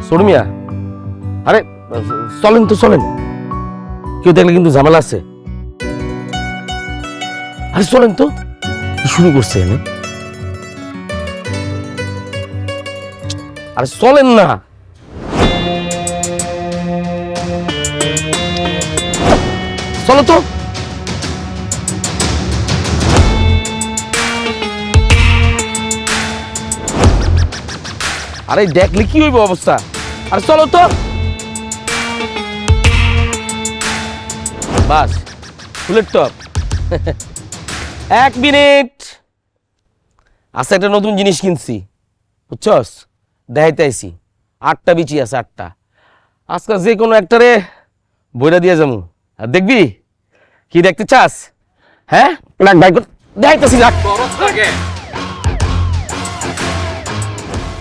ছোট মিয়া, আরে চলেন তো চলেন, কেউ দেখলে কিন্তু ঝামেলা আছে। আরে চলেন তো, কি শুরু করছে এনে? আরে চলেন না। চলো তো। আরে দেখলে কি হইব অবস্থা? আরে চলো তো। বাস, ফুলের টপ। 1 মিনিট। আচ্ছা, একটা নতুন জিনিস কিনছি, বুঝছস? দেখাইতে আইছি। 8টা বিচি আছে, 8টা। আজকাল যে কোনো একটারে বইটা দিয়ে যাবো। আর দেখবি কি দেখতে চাস? হ্যাঁ, দেখাইতেছি।